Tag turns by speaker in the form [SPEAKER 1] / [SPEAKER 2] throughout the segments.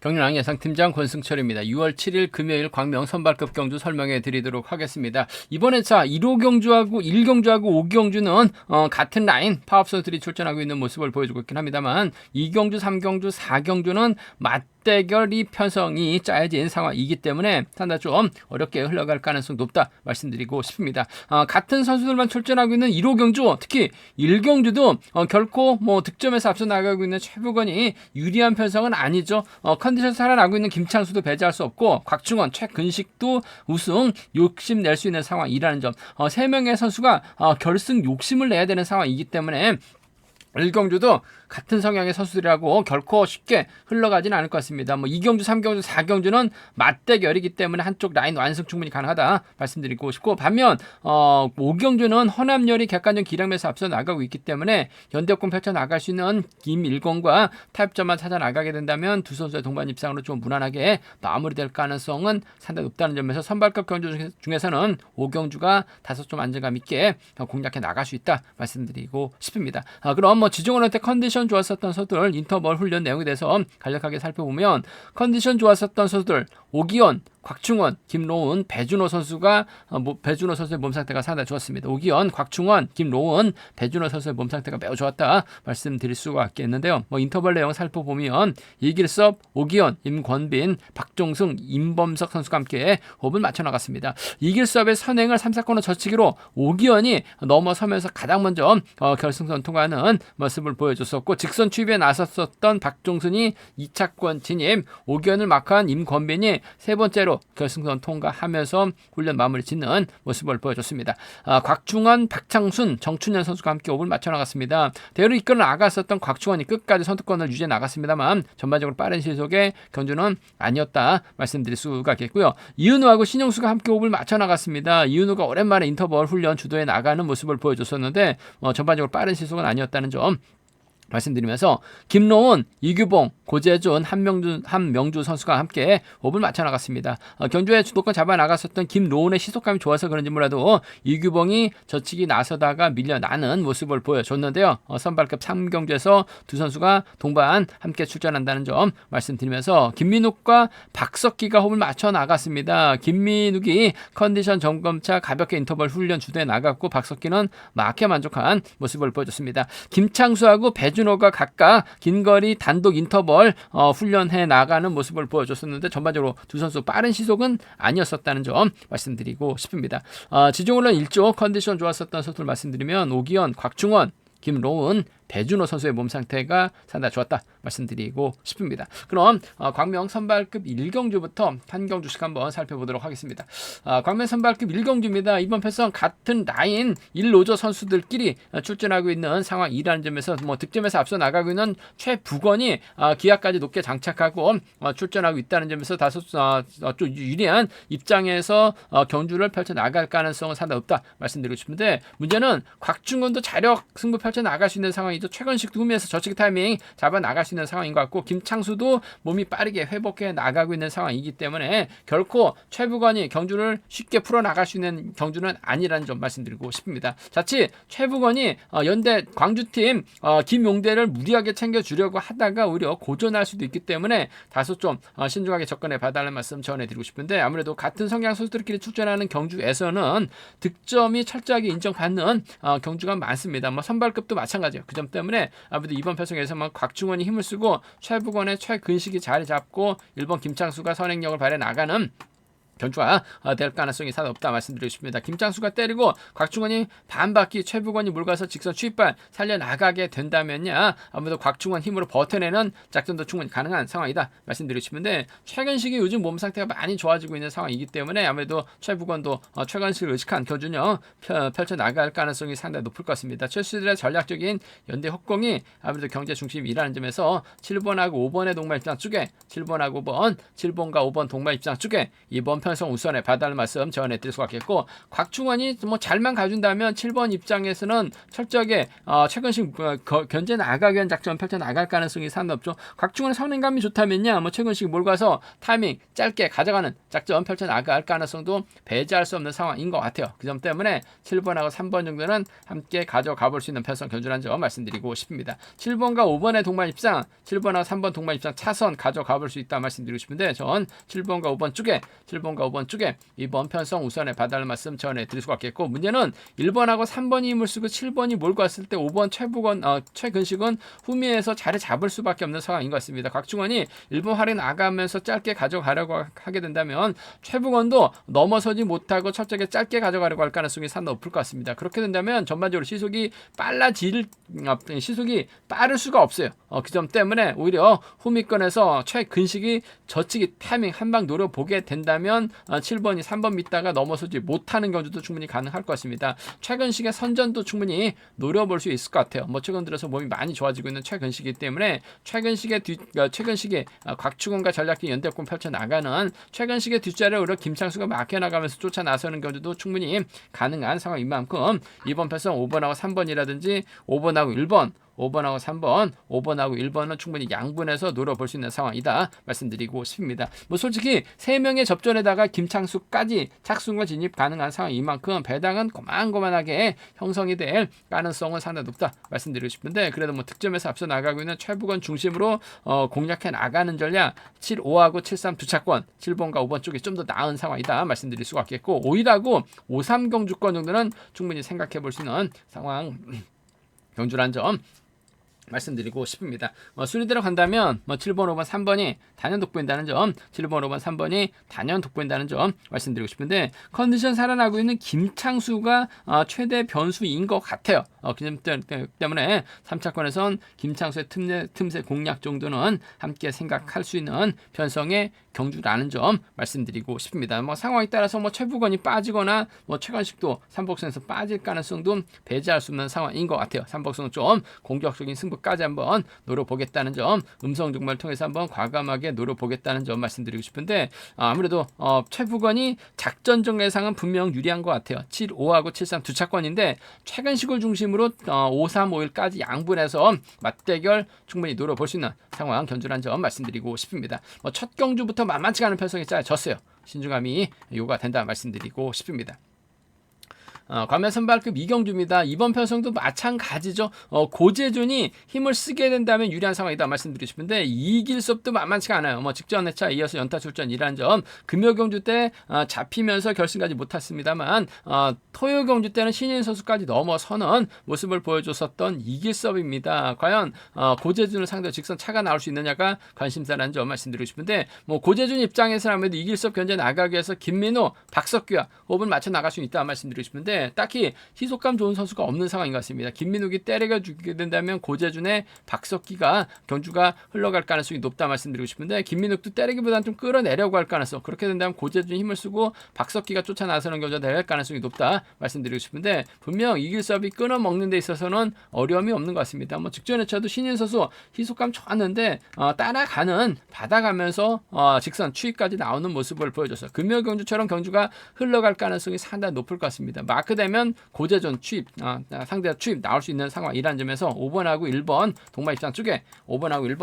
[SPEAKER 1] 경륜왕 예상팀장 권승철입니다. 6월 7일 금요일 광명 선발급 경주 설명해 드리도록 하겠습니다. 이번에 1호 경주하고 1경주하고 5경주는 같은 라인 파업 선수들이 출전하고 있는 모습을 보여주고 있긴 합니다만 2경주, 3경주, 4경주는 맞대결이 편성이 짜여진 상황이기 때문에 상당히 좀 어렵게 흘러갈 가능성이 높다 말씀드리고 싶습니다. 같은 선수들만 출전하고 있는 1호 경주, 특히 1경주도 결코 득점에서 앞서 나가고 있는 최부건이 유리한 편성은 아니죠. 컨디션 살아나고 있는 김창수도 배제할 수 없고 곽충원, 최근식도 우승 욕심 낼 수 있는 상황이라는 점. 3명의 선수가 결승 욕심을 내야 되는 상황이기 때문에 1경주도 같은 성향의 선수들이라고 결코 쉽게 흘러가지는 않을 것 같습니다. 2경주, 3경주, 4경주는 맞대결이기 때문에 한쪽 라인 완승 충분히 가능하다 말씀드리고 싶고, 반면 5경주는 허남열이 객관적 기량에서 앞서 나가고 있기 때문에 연대권 펼쳐 나갈 수 있는 김일권과 타협점만 찾아 나가게 된다면 두 선수의 동반 입상으로 좀 무난하게 마무리될 가능성은 상당히 높다는 점에서 선발급 경주 중에서는 5경주가 다소 좀 안정감 있게 공략해 나갈 수 있다 말씀드리고 싶습니다. 그럼 지종원한테 컨디션 좋았었던 선수들 인터벌 훈련 내용에 대해서 간략하게 살펴보면, 컨디션 좋았었던 선수들 오기현, 곽충원, 김로운, 배준호 선수가 배준호 선수의 몸 상태가 상당히 좋았습니다. 오기현, 곽충원, 김로운, 배준호 선수의 몸 상태가 매우 좋았다 말씀드릴 수가 있겠는데요. 인터벌 내용 살펴보면 이길섭, 오기현, 임권빈, 박종승, 임범석 선수가 함께 호흡을 맞춰 나갔습니다. 이길섭의 선행을 3, 4코너 젖히기로 오기현이 넘어서면서 가장 먼저 결승선 통과하는 모습을 보여줬었고, 직선 추입에 나섰었던 박종승이 2차권 진입, 오기현을 마크한 임권빈이 세 번째로 결승선 통과하면서 훈련 마무리 짓는 모습을 보여줬습니다. 곽충원, 박창순, 정춘현 선수가 함께 호흡을 맞춰 나갔습니다. 대회를 이끌어 나갔었던 곽충원이 끝까지 선두권을 유지해 나갔습니다만 전반적으로 빠른 시속의 경주는 아니었다 말씀드릴 수가 있겠고요. 이은우하고 신영수가 함께 호흡을 맞춰 나갔습니다. 이은우가 오랜만에 인터벌 훈련 주도에 나가는 모습을 보여줬었는데 전반적으로 빠른 시속은 아니었다는 점 말씀드리면서, 김로운, 이규봉, 고재준, 한명주 선수가 함께 호흡을 맞춰 나갔습니다. 경주에 주도권 잡아 나갔었던 김로운의 시속감이 좋아서 그런지 몰라도 이규봉이 젖히기 나서다가 밀려나는 모습을 보여줬는데요. 선발급 3경주에서 두 선수가 동반 함께 출전한다는 점 말씀드리면서, 김민욱과 박석기가 호흡을 맞춰 나갔습니다. 김민욱이 컨디션 점검차 가볍게 인터벌 훈련 주도에 나갔고, 박석기는 막혀 만족한 모습을 보여줬습니다. 김창수하고 배준호가 각각 긴거리 단독 인터벌 훈련해 나가는 모습을 보여줬었는데 전반적으로 두 선수 빠른 시속은 아니었었다는 점 말씀드리고 싶습니다. 지종훈련 1조 컨디션 좋았었던 선수를 말씀드리면 오기현, 곽충원, 김로운, 배준호 선수의 몸 상태가 상당히 좋았다 말씀드리고 싶습니다. 그럼 광명 선발급 1경주부터 한 경주씩 한번 살펴보도록 하겠습니다. 광명 선발급 1경주입니다. 이번 편성 같은 라인 1로조 선수들끼리 출전하고 있는 상황이라는 점에서 득점에서 앞서 나가고 있는 최부건이 기아까지 높게 장착하고 출전하고 있다는 점에서 다소 좀 유리한 입장에서 경주를 펼쳐 나갈 가능성은 상당히 없다 말씀드리고 싶은데, 문제는 곽충원도 자력 승부 펼쳐 나갈 수 있는 상황이 최근식도 후면에서 저치기 타이밍 잡아 나갈 수 있는 상황인 것 같고, 김창수도 몸이 빠르게 회복해 나가고 있는 상황이기 때문에 결코 최부건이 경주를 쉽게 풀어 나갈 수 있는 경주는 아니라는 점 말씀드리고 싶습니다. 자칫 최부건이 연대 광주팀 김용대를 무리하게 챙겨주려고 하다가 오히려 고전할 수도 있기 때문에 다소 좀 신중하게 접근해 봐달라는 말씀 전해드리고 싶은데, 아무래도 같은 성향 선수들끼리 출전하는 경주에서는 득점이 철저하게 인정받는 경주가 많습니다. 선발급도 마찬가지예요. 그 점 때문에 아무래도 이번 편성에서만 곽충원이 힘을 쓰고 최부건의 최근식이 자리 잡고 일본 김창수가 선행력을 발휘해 나가는 경주가 될 가능성이 상당히 없다 말씀드리고 싶습니다. 김창수가 때리고 곽충원이 반바퀴 최부건이 물가서 직선 추입발 살려나가게 된다면야 아무래도 곽충원 힘으로 버텨내는 작전도 충분히 가능한 상황이다 말씀드리고 싶은데, 최근식이 요즘 몸 상태가 많이 좋아지고 있는 상황이기 때문에 아무래도 최부건도 최근식을 의식한 경주는 펼쳐나갈 가능성이 상당히 높을 것 같습니다. 최수들의 전략적인 연대 협공이 아무래도 경제 중심이라는 점에서 7번하고 5번의 동반 입장 쪽에 7번하고 5번, 7번과 5번 동반 입장 쪽에 이번 편 편성 우선에 봐달라는 말씀 전해드릴 수가 있겠고, 곽충원이 뭐 잘만 가준다면 7번 입장에서는 철저하게 최근식 견제 나가기 위한 작전 펼쳐 나갈 가능성이 상당히 높죠. 곽충원의 선행감이 좋다면야 뭐 최근식 몰가서 타이밍 짧게 가져가는 작전 펼쳐 나갈 가능성도 배제할 수 없는 상황인 것 같아요. 그 점 때문에 7번하고 3번 정도는 함께 가져가 볼 수 있는 편성 견주라는 점 말씀드리고 싶습니다. 7번과 5번의 동반 입장, 7번하고 3번 동반 입장 차선 가져가 볼 수 있다 말씀드리고 싶은데, 전 7번과 5번 쪽에 이번 편성 우선에 봐달라는 말씀 전해드릴 수가 있겠고, 문제는 1번하고 3번이 힘을 쓰고 7번이 몰고 왔을 때 5번 최근식은 후미에서 자리 잡을 수밖에 없는 상황인 것 같습니다. 곽충원이 1번 활이 나가면서 짧게 가져가려고 하게 된다면 최북원도 넘어서지 못하고 철저하게 짧게 가져가려고 할 가능성이 상당히 높을 것 같습니다. 그렇게 된다면 전반적으로 시속이 빠를 수가 없어요. 그 점 때문에 오히려 후미권에서 최근식이 젖히기 타이밍 한 방 노려보게 된다면 7번이 3번 믿다가 넘어서지 못하는 경우도 충분히 가능할 것 같습니다. 최근식의 선전도 충분히 노려볼 수 있을 것 같아요. 뭐 최근 들어서 몸이 많이 좋아지고 있는 최근식이기 때문에 최근식의 곽충원과 전략적 연대권 펼쳐나가는 최근식의 뒷자리를 오히려 김창수가 막혀나가면서 쫓아 나서는 경우도 충분히 가능한 상황인 만큼 이번 편성 5번하고 3번이라든지 5번하고 3번, 5번하고 1번은 충분히 양분해서 노려볼 수 있는 상황이다 말씀드리고 싶습니다. 뭐 솔직히 3명의 접전에다가 김창수까지 착순과 진입 가능한 상황인 만큼 배당은 고만고만하게 형성이 될 가능성은 상당히 높다 말씀드리고 싶은데, 그래도 뭐 득점에서 앞서 나가고 있는 최북원 중심으로 공략해 나가는 전략 7, 5하고 7, 3 두 차권 7번과 5번 쪽이 좀 더 나은 상황이다 말씀드릴 수가 있겠고, 5일하고 5, 3 경주권 정도는 충분히 생각해 볼 수 있는 상황 경주란 점 말씀드리고 싶습니다. 순위대로 간다면 7번, 5번, 3번이 단연 돋보인다는 점, 7번, 5번, 3번이 단연 돋보인다는 점 말씀드리고 싶은데, 컨디션 살아나고 있는 김창수가 최대 변수인 것 같아요. 그 점 때문에 3차권에선 김창수의 틈새 공략 정도는 함께 생각할 수 있는 편성의 경주라는 점 말씀드리고 싶습니다. 뭐 상황에 따라서 뭐 최북원이 빠지거나 뭐 최건식도 삼복선에서 빠질 가능성도 배제할 수 없는 상황인 것 같아요. 삼복선은 좀 공격적인 승부까지 한번 노려보겠다는 점, 음성 정말 통해서 한번 과감하게 노려보겠다는 점 말씀드리고 싶은데, 아무래도 최북원이 작전적 예상은 분명 유리한 것 같아요. 7, 5하고 7, 3 두 차권인데 최근식을 중심으로 5, 3, 5일까지 양분해서 맞대결 충분히 노려볼 수 있는 상황 견주란 점 말씀드리고 싶습니다. 첫 경주부터 만만치 않은 편성이 짜여졌어요. 신중함이 요구가 된다 말씀드리고 싶습니다. 과면 선발급 이경주입니다. 이번 편성도 마찬가지죠. 고재준이 힘을 쓰게 된다면 유리한 상황이다 말씀드리고 싶은데, 이길 수 없도 만만치가 않아요. 직전 회차 이어서 연타 출전이라는 점, 금요경주 때 잡히면서 결승까지 못했습니다만 토요경주 때는 신인 선수까지 넘어서는 모습을 보여줬었던 이길섭입니다. 과연 고재준을 상대로 직선 차가 나올 수 있느냐가 관심사라는 점 말씀드리고 싶은데, 고재준 입장에서는 아무래도 이길섭 견제 나가기 위해서 김민호, 박석규와 호흡을 맞춰 나갈 수 있다 말씀드리고 싶은데, 딱히 희속감 좋은 선수가 없는 상황인 것 같습니다. 김민욱이 때려가 주게 된다면 고재준의 박석기가 경주가 흘러갈 가능성이 높다 말씀드리고 싶은데, 김민욱도 때리기보다는 좀 끌어내려고 할 가능성, 그렇게 된다면 고재준이 힘을 쓰고 박석기가 쫓아 나서는 경주가 될 가능성이 높다 말씀드리고 싶은데, 분명 이길섭이 끊어먹는 데 있어서는 어려움이 없는 것 같습니다. 직전에 쳐도 신인 선수 희속감 좋았는데 따라가는 받아가면서 직선 추위까지 나오는 모습을 보여줬어요. 금요 경주처럼 경주가 흘러갈 가능성이 상당히 높을 것 같습니다. 마크 되면 고재준 추입, 상대가 추입 나올 수 있는 상황이라는 점에서 5번하고 1번 동반 입장 쪽에 5번하고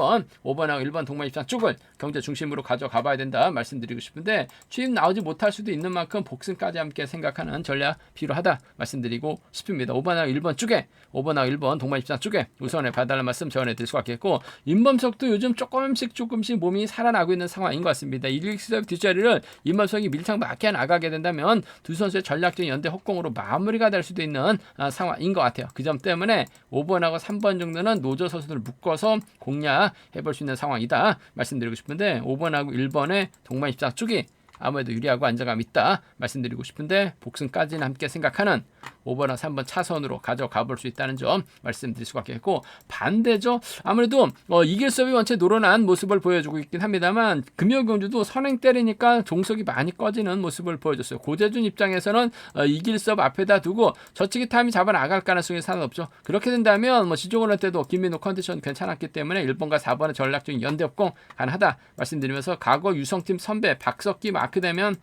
[SPEAKER 1] 1번 동반 입장 쪽을 경제 중심으로 가져가 봐야 된다 말씀드리고 싶은데, 추입 나오지 못할 수도 있는 만큼 복승까지 함께 생각하는 전략 필요하다 말씀드리고 싶습니다. 5번하고 1번 동반 입장 쪽에 우선에 봐달라는 말씀 전해드릴 수가 있겠고, 임범석도 요즘 조금씩 몸이 살아나고 있는 상황인 것 같습니다. 이길섭 뒷자리를 임범석이 밀착 맞게 나가게 된다면 두 선수의 전략적인 연대 혹공으로 마무리가 될 수도 있는 상황인 것 같아요. 그 점 때문에 5번하고 3번 정도는 노조 선수들을 묶어서 공략해볼 수 있는 상황이다 말씀드리고 싶은데, 5번하고 1번의 동반 입장 쪽이 아무래도 유리하고 안정감 있다 말씀드리고 싶은데, 복승까지는 함께 생각하는 5번과 3번 차선으로 가져가 볼 수 있다는 점 말씀드릴 수가 있겠고, 반대죠. 아무래도 이길섭이 원체 노련한 모습을 보여주고 있긴 합니다만, 금요경주도 선행 때리니까 종속이 많이 꺼지는 모습을 보여줬어요. 고재준 입장에서는 이길섭 앞에다 두고 저치기 타임이 잡아 나갈 가능성이 상당히 없죠. 그렇게 된다면 지종을 할 때도 김민호 컨디션 괜찮았기 때문에 1번과 4번의 전략적인 연대 협공 가능하다 말씀드리면서, 과거 유성팀 선배 박석기 마크 되면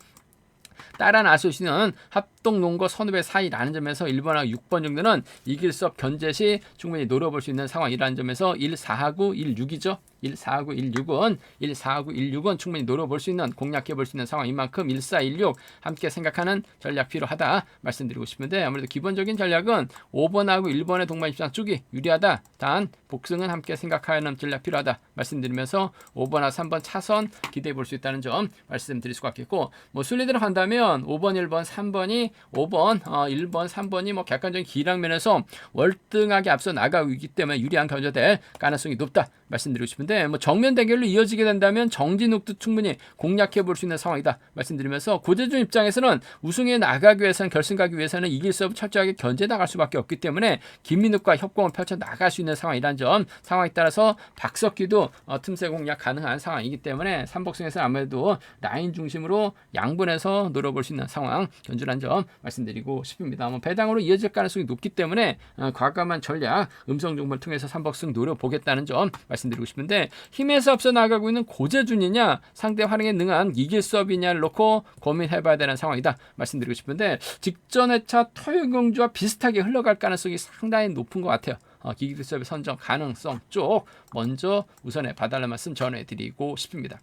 [SPEAKER 1] 따라 나서시는 합동농구 선후배 사이라는 점에서 1번하고 6번 정도는 이길 수 없 견제 시 충분히 노려볼 수 있는 상황이라는 점에서 1-4하고 1-6이죠. 1-4하고 1-6은 1-4하고 1-6은 충분히 노려볼 수 있는 공략해볼 수 있는 상황인 만큼 1-4-1-6 함께 생각하는 전략 필요하다 말씀드리고 싶은데 아무래도 기본적인 전략은 5번하고 1번의 동반 입장 쪽이 유리하다. 단 복승은 함께 생각하는 전략 필요하다 말씀드리면서 5번하고 3번 차선 기대해 볼 수 있다는 점 말씀드릴 수가 있겠고 뭐 순리대로 한다면 5번, 1번, 3번이 5번, 1번, 3번이 뭐 객관적인 기량면에서 월등하게 앞서 나가고 있기 때문에 유리한 견제될 가능성이 높다 말씀드리고 싶은데 뭐 정면 대결로 이어지게 된다면 정진욱도 충분히 공략해 볼 수 있는 상황이다 말씀드리면서 고재준 입장에서는 우승에 나가기 위해서는 결승 가기 위해서는 이길 수 없이 철저하게 견제 나갈 수밖에 없기 때문에 김민욱과 협공을 펼쳐 나갈 수 있는 상황이라는 점 상황에 따라서 박석기도 틈새 공략 가능한 상황이기 때문에 삼복승에서는 아무래도 라인 중심으로 양분해서 노려볼 수 있는 상황 견주란 점 말씀드리고 싶습니다. 뭐 배당으로 이어질 가능성이 높기 때문에 과감한 전략 음성 정보를 통해서 삼복승 노려보겠다는 점 말씀드리고 싶은데 힘에서 앞서 나가고 있는 고재준이냐 상대 활용에 능한 이길수업이냐를 놓고 고민해봐야 되는 상황이다 말씀드리고 싶은데 직전 회차 토요경주와 비슷하게 흘러갈 가능성이 상당히 높은 것 같아요. 이길수업의 선정 가능성 쪽 먼저 우선에 봐달라는 말씀 전해드리고 싶습니다.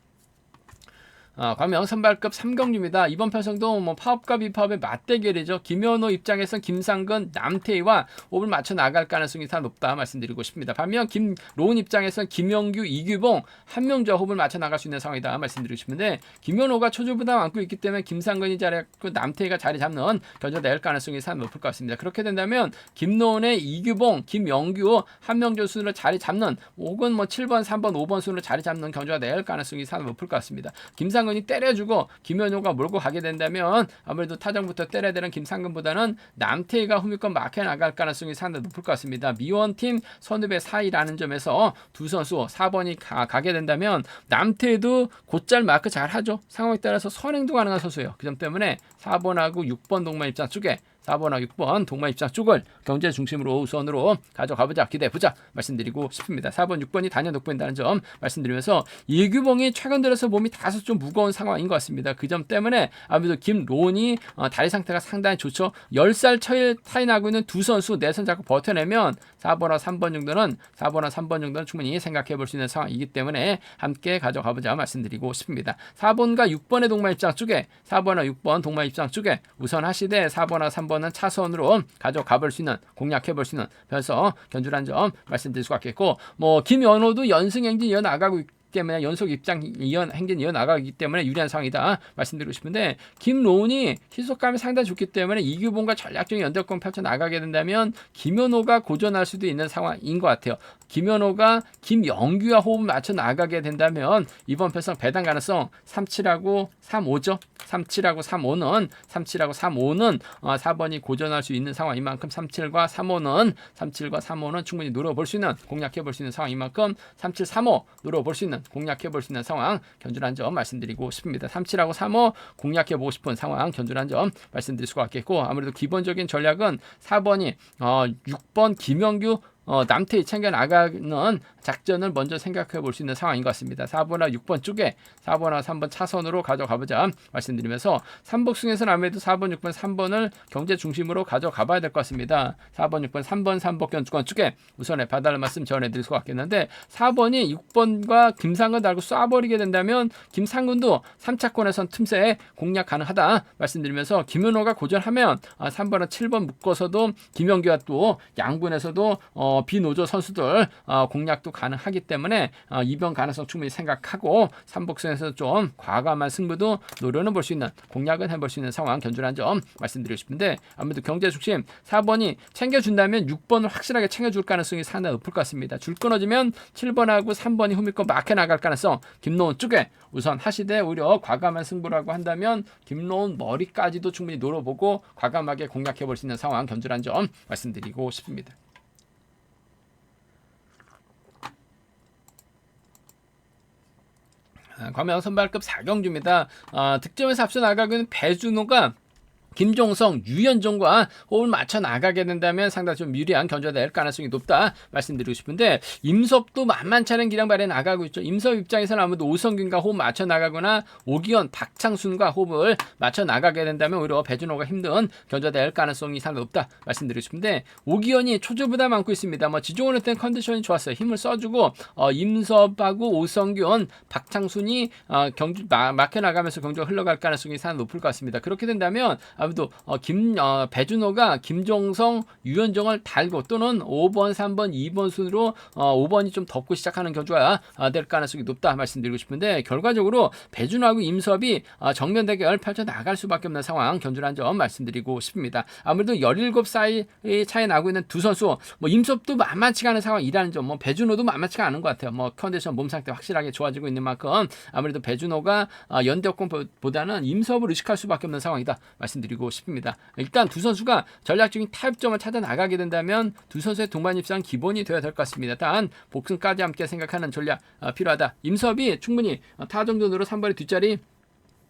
[SPEAKER 1] 과명 선발급 3경주입니다. 이번 편성도 뭐 파업과 비파업의 맞대결이죠. 김현호 입장에선 김상근, 남태희와 호흡을 맞춰 나갈 가능성이 다 높다 말씀드리고 싶습니다. 반면 김로운 입장에선 김영규, 이규봉, 한명주와 호흡을 맞춰 나갈 수 있는 상황이다 말씀드리고 싶은데 김현호가 초조 부담 안고 있기 때문에 김상근이 자리했고 남태희가 자리 잡는 견제될 가능성이 상 높을 것 같습니다. 그렇게 된다면 김로운의 이규봉, 김영규, 한명주 순으로 자리 잡는 혹은 뭐 7번, 3번, 5번 순으로 자리 잡는 견제가 될 가능성이 상 높을 것 같습니다. 김상근이 때려주고 김현호가 몰고 가게 된다면 아무래도 타정부터 때려야 되는 김상근보다는 남태희가 후미권 막혀 나갈 가능성이 상당히 높을 것 같습니다. 미원팀 선후배 사이라는 점에서 두 선수 4번이 가게 된다면 남태희도 곧잘 마크 잘 하죠. 상황에 따라서 선행도 가능한 선수예요. 그 점 때문에 4번하고 6번 동반 입장 쪽에 4번하고 6번 동반 입장 쪽을 경제 중심으로 우선으로 가져가보자 기대해보자 말씀드리고 싶습니다. 4번 6번이 단연 돋보인다는 점 말씀드리면서 이규봉이 최근 들어서 몸이 다소 좀 무거운 상황인 것 같습니다. 그 점 때문에 아무래도 김론이 다리 상태가 상당히 좋죠. 10살 차이 나고 있는 두 선수 내선 잡고 버텨내면 4번하고 3번 정도는 4번하고 3번 정도는 충분히 생각해 볼 수 있는 상황이기 때문에 함께 가져가보자 말씀드리고 싶습니다. 4번과 6번의 동반 입장 쪽에 4번하고 6번 동반 입장 쪽에 우선 하시되 4번하고 3번은 차선으로 가져가 볼 수 있는 공략해 볼 수 있는 그래서 견주란 점 말씀드릴 수가 있겠고 뭐 김연호도 연승 행진 이어나가고 있기 때문에 연속 입장 행진 이어나가기 때문에 유리한 상황이다 말씀드리고 싶은데 김로운이 희속감이 상당히 좋기 때문에 이규봉과 전략적인 연대권 펼쳐 나가게 된다면 김현호가 고전할 수도 있는 상황인 것 같아요. 김현호가 김영규와 호흡을 맞춰 나가게 된다면 이번 편성 배당 가능성 37하고 35죠. 37하고 35는 4번이 고전할 수 있는 상황인 만큼 37과 35는 충분히 노려볼 수 있는 공략해 볼 수 있는 상황인 만큼 37, 35 노려볼 수 있는 공략해 볼 수 있는 상황 견주란 점 말씀드리고 싶습니다. 37하고 35 공략해 보고 싶은 상황 견주란 점 말씀드릴 수가 있겠고 아무래도 기본적인 전략은 4번이 6번 김영규 남태희 챙겨나가는 작전을 먼저 생각해 볼 수 있는 상황인 것 같습니다. 4번과 6번 쪽에 4번과 3번 차선으로 가져가보자 말씀드리면서 삼복승에서는 아무래도 4번, 6번, 3번을 경제 중심으로 가져가 봐야 될 것 같습니다. 4번, 6번, 3번, 3번 견주권 쪽에 우선에 봐달라는 말씀 전해드릴 수가 있겠는데 4번이 6번과 김상근 달고 쏴버리게 된다면 김상근도 3차권에선 틈새 공략 가능하다 말씀드리면서 김현호가 고전하면 3번과 7번 묶어서도 김영규와 또 양분에서도 비노조 선수들 공략도 가능하기 때문에 이변 가능성 충분히 생각하고 삼복승에서 좀 과감한 승부도 노려는 볼 수 있는 공략은 해볼 수 있는 상황 견주란 점 말씀드리고 싶은데 아무래도 경제 중심 4번이 챙겨준다면 6번을 확실하게 챙겨줄 가능성이 상당히 높을 것 같습니다. 줄 끊어지면 7번하고 3번이 후미권 막혀 나갈 가능성 김노은 쪽에 우선 하시되 오히려 과감한 승부라고 한다면 김노은 머리까지도 충분히 노려보고 과감하게 공략해 볼 수 있는 상황 견주란 점 말씀드리고 싶습니다. 과명 선발급 4경주입니다. 득점에서 앞서 나가고 있는 배준호가 김종성, 유현종과 호흡을 맞춰 나가게 된다면 상당히 좀 유리한 견주가 될 가능성이 높다 말씀드리고 싶은데, 임섭도 만만치 않은 기량 발휘 나가고 있죠. 임섭 입장에서는 아무래도 오성균과 호흡 맞춰 나가거나 오기현, 박창순과 호흡을 맞춰 나가게 된다면 오히려 배준호가 힘든 견주가 될 가능성이 상당히 높다 말씀드리고 싶은데, 오기현이 초조보다 많고 있습니다. 지종원 때는 컨디션이 좋았어요. 힘을 써주고 임섭하고 오성균, 박창순이 경주 막혀 나가면서 경주가 흘러갈 가능성이 상당히 높을 것 같습니다. 그렇게 된다면 아무래도 배준호가 김종성, 유현정을 달고 또는 5번, 3번, 2번 순으로 5번이 좀 덮고 시작하는 견주가 될 가능성이 높다 말씀드리고 싶은데, 결과적으로 배준호하고 임섭이 정면 대결 펼쳐 나갈 수밖에 없는 상황 견주라는 점 말씀드리고 싶습니다. 아무래도 17살 차이 나고 있는 두 선수, 임섭도 만만치가 않은 상황이라는 점, 배준호도 만만치가 않은 것 같아요. 컨디션, 몸 상태 확실하게 좋아지고 있는 만큼 아무래도 배준호가 연대권보다는 임섭을 의식할 수밖에 없는 상황이다 말씀드리고 싶습니다. 일단 두 선수가 전략적인 타협점을 찾아 나가게 된다면 두 선수의 동반 입상 기본이 되어야 될 것 같습니다. 단 복승까지 함께 생각하는 전략 필요하다. 임섭이 충분히 타정전으로 3번의 뒷자리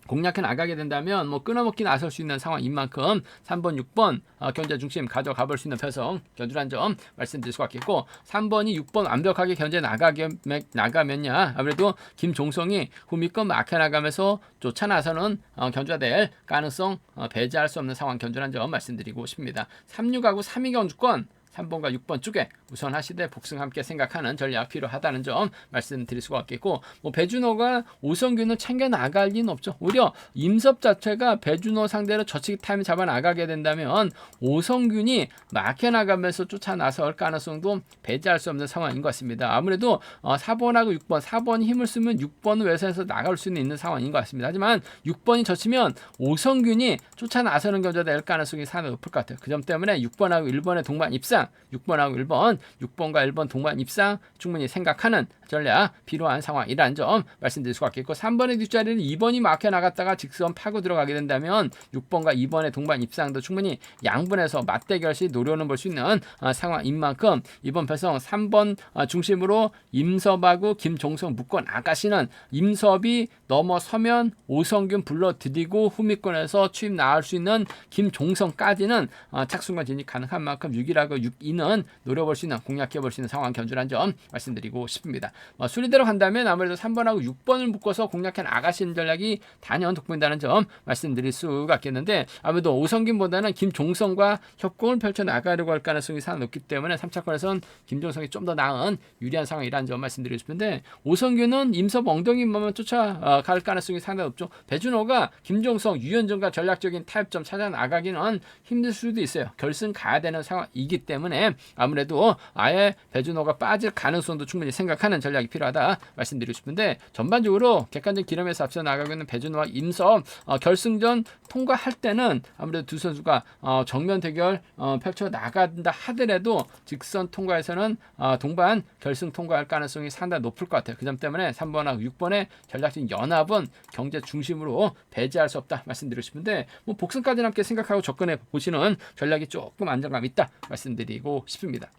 [SPEAKER 1] 공략해 나가게 된다면 끊어먹기 나설 수 있는 상황인 만큼 3번, 6번 견제 중심 가져가 볼 수 있는 배성 견주란 점 말씀드릴 수가 있겠고, 3번이 6번 완벽하게 견제 나가면야 아무래도 김종성이 후미권 막혀 나가면서 쫓아 나서는 견주가 될 가능성 배제할 수 없는 상황 견주란 점 말씀드리고 싶습니다. 3,6하고 3위 견주권 3번과 6번 쪽에 우선 하시되 복승 함께 생각하는 전략 필요하다는 점 말씀드릴 수가 있겠고, 배준호가 오성균을 챙겨 나갈 리는 없죠. 오히려 임섭 자체가 배준호 상대로 저치기 타임 잡아 나가게 된다면 오성균이 막혀 나가면서 쫓아 나설 가능성도 배제할 수 없는 상황인 것 같습니다. 아무래도 4번하고 6번, 4번이 힘을 쓰면 6번은 외선에서 나갈 수는 있는 상황인 것 같습니다. 하지만 6번이 젖히면 오성균이 쫓아 나서는 견제가 될 가능성이 상당히 높을 것 같아요. 그 점 때문에 6번하고 1번의 동반 입상, 6번하고 1번, 6번과 1번 동반 입상 충분히 생각하는 전략 필요한 상황이라는 점 말씀드릴 수가 있겠고, 3번의 뒷자리를 2번이 막혀 나갔다가 직선 파고 들어가게 된다면 6번과 2번의 동반 입상도 충분히 양분해서 맞대결시 노려는 볼 수 있는 상황인 만큼 이번 배성 3번 중심으로 임섭하고 김종성 묶어 나가시는, 임섭이 넘어서면 오성균 불러들이고 후미권에서 추입 나올 수 있는 김종성까지는 착순과 진입 가능한 만큼 6이라고 6-2는 노려볼 수 있는, 공략해볼 수 있는 상황 견주란 점 말씀드리고 싶습니다. 순위대로 간다면 아무래도 3번하고 6번을 묶어서 공략해 나가시는 전략이 단연 돋보인다는 점 말씀드릴 수가 있겠는데, 아무래도 오성균보다는 김종성과 협공을 펼쳐 나가려고 할 가능성이 상당히 높기 때문에 3차권에서는 김종성이 좀 더 나은 유리한 상황이라는 점 말씀드리고 싶은데, 오성균은 임섭 엉덩이만 쫓아갈 가능성이 상당히 높죠. 배준호가 김종성, 유현정과 전략적인 타협점 찾아 나가기는 힘들 수도 있어요. 결승 가야 되는 상황이기 때문에 아무래도 아예 배준호가 빠질 가능성도 충분히 생각하는 전략이 필요하다 말씀드리고 싶은데, 전반적으로 객관적 기름에서 앞서 나가고 있는 배준호와 임섭 결승전 통과할 때는 아무래도 두 선수가 정면 대결 펼쳐 나간다 하더라도 직선 통과에서는 동반 결승 통과할 가능성이 상당히 높을 것 같아요. 그 점 때문에 3번하고 6번의 전략적인 연합은 경제 중심으로 배제할 수 없다 말씀드리고 싶은데, 복승까지는 함께 생각하고 접근해 보시는 전략이 조금 안정감 있다 말씀드리고 싶습니다.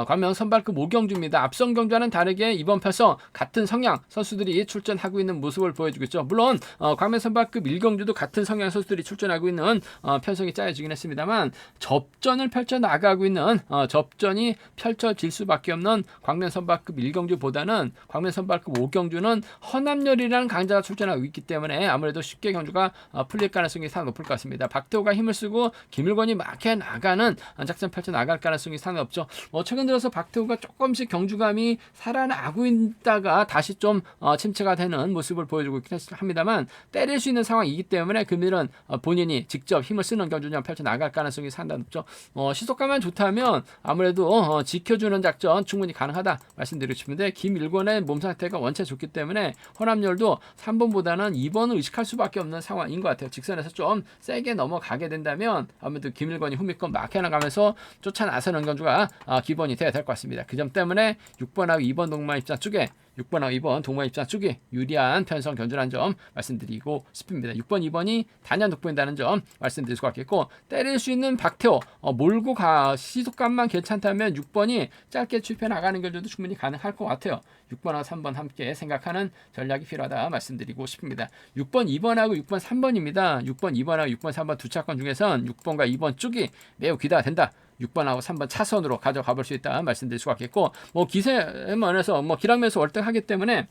[SPEAKER 1] 광명 선발급 5경주입니다. 앞선 경주와는 다르게 이번 편성 같은 성향 선수들이 출전하고 있는 모습을 보여주고 있죠. 물론 광명 선발급 1경주도 같은 성향 선수들이 출전하고 있는 편성이 짜여지긴 했습니다만, 접전을 펼쳐 나가고 있는 접전이 펼쳐질 수밖에 없는 광명 선발급 1경주보다는 광명 선발급 5경주는 허남열이라는 강자가 출전하고 있기 때문에 아무래도 쉽게 경주가 풀릴 가능성이 상당히 높을 것 같습니다. 박태호가 힘을 쓰고 김일권이 막혀 나가는 작전 펼쳐 나갈 가능성이 상당히 없죠. 최근 들어서 박태호가 조금씩 경주감이 살아나고 있다가 다시 좀 침체가 되는 모습을 보여주고 있긴 합니다만, 때릴 수 있는 상황이기 때문에 금일은 본인이 직접 힘을 쓰는 경주전 펼쳐 나갈 가능성이 상당히 높죠. 시속감만 좋다면 아무래도 지켜주는 작전 충분히 가능하다 말씀드리고 싶은데, 김일권의 몸 상태가 원체 좋기 때문에 허남열도 3번보다는 2번을 의식할 수밖에 없는 상황인 것 같아요. 직선에서 좀 세게 넘어가게 된다면 아무래도 김일권이 후미권 막혀 나가면서 쫓아 나서는 경주가 기본 7번이 돼야 될 것 같습니다. 그 점 때문에 6번하고 2번 동반 입장 쪽에 6번하고 2번 동반 입장 쪽이 유리한 편성 견주라는 점 말씀드리고 싶습니다. 6번, 2번이 단연 돋보인다는 점 말씀드릴 수가 있겠고, 때릴 수 있는 박태호 몰고 가 시속감만 괜찮다면 6번이 짧게 출패 나가는 견주도 충분히 가능할 것 같아요. 6번하고 3번 함께 생각하는 전략이 필요하다 말씀드리고 싶습니다. 6번, 2번하고 6번, 3번입니다. 6번, 2번하고 6번, 3번 두 차권 중에선 6번과 2번 쪽이 매우 기대가 된다. 6번하고 3번 차선으로 가져가 볼 수 있다 말씀드릴 수가 있겠고, 뭐 기세면에서 뭐 기량면에서 월등하기 때문에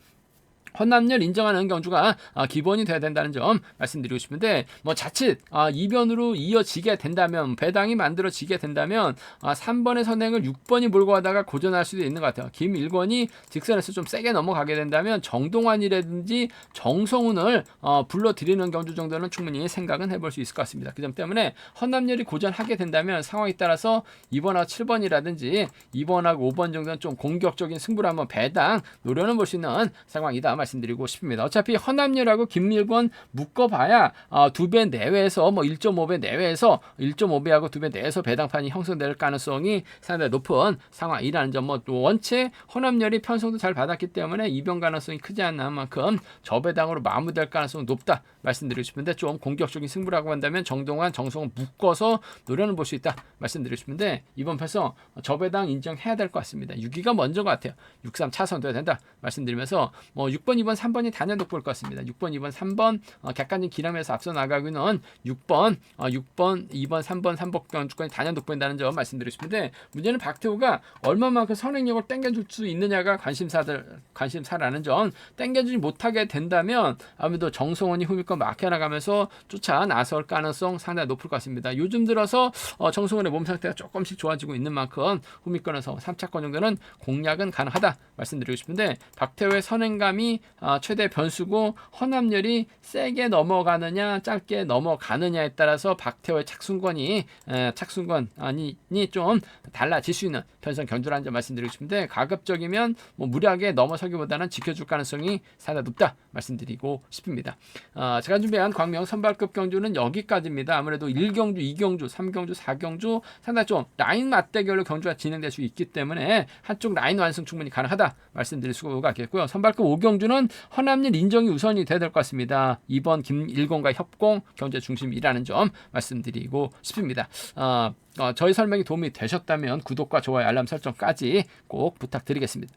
[SPEAKER 1] 헌납률 인정하는 경주가 기본이 돼야 된다는 점 말씀드리고 싶은데, 뭐 자칫 이변으로 이어지게 된다면, 배당이 만들어지게 된다면 3번의 선행을 6번이 몰고 가다가 고전할 수도 있는 것 같아요. 김일권이 직선에서 좀 세게 넘어가게 된다면 정동환이라든지 정성훈을 불러들이는 경주 정도는 충분히 생각은 해볼 수 있을 것 같습니다. 그 점 때문에 헌납률이 고전하게 된다면 상황에 따라서 2번하고 7번이라든지 2번하고 5번 정도는 좀 공격적인 승부를 한번 배당 노려는 볼 수 있는 상황이다 말씀드리고 싶습니다. 어차피 헌납률하고 김밀권 묶어봐야 2배 내외에서 뭐 1.5배 내외에서 1.5배하고 2배 내에서 배당판이 형성될 가능성이 상당히 높은 상황이라는 점, 뭐 원체 헌납률이 편성도 잘 받았기 때문에 이변 가능성이 크지 않는 만큼 저배당으로 마무리될 가능성이 높다 말씀드리고 싶은데, 좀 공격적인 승부라고 한다면 정동환, 정성을 묶어서 노려는 볼 수 있다 말씀드리고 싶은데, 이번 편성 저배당 인정해야 될 것 같습니다. 6위가 먼저인 것 같아요. 6-3 차선 돼야 된다 말씀드리면서, 뭐 6번, 2번, 3번이 단연 돋보일 것 같습니다. 6번, 2번, 3번 객관적인 기량에서 앞서 나가고 있는 6번, 2번, 3번, 3번 견주권이 단연 돋보인다는 점 말씀드리고 싶은데, 문제는 박태호가 얼마만큼 선행력을 땡겨줄 수 있느냐가 관심사라는 점. 땡겨주지 못하게 된다면 아무래도 정성원이 후미권 막혀나가면서 쫓아 나설 가능성 상당히 높을 것 같습니다. 요즘 들어서 정성원의 몸 상태가 조금씩 좋아지고 있는 만큼 후미권에서 3차권 정도는 공략은 가능하다 말씀드리고 싶은데, 박태호의 선행감이 최대 변수고, 헌납률이 세게 넘어가느냐 짧게 넘어가느냐에 따라서 박태호의 착순권이 좀 달라질 수 있는 편성 견주라는 점 말씀드리고 싶은데, 가급적이면 뭐 무리하게 넘어서기보다는 지켜줄 가능성이 상당히 높다 말씀드리고 싶습니다. 제가 준비한 광명 선발급 경주는 여기까지입니다. 아무래도 1경주, 2경주, 3경주, 4경주 상당히 좀 라인 맞대결로 경주가 진행될 수 있기 때문에 한쪽 라인 완성 충분히 가능하다 말씀드릴 수가 있겠고요. 선발급 5경주는 헌납률 인정이 우선이 돼야 될 것 같습니다. 2번 김일권과 협공 경제 중심이라는 점 말씀드리고 싶습니다. 저희 설명이 도움이 되셨다면 구독과 좋아요, 알람 설정까지 꼭 부탁드리겠습니다.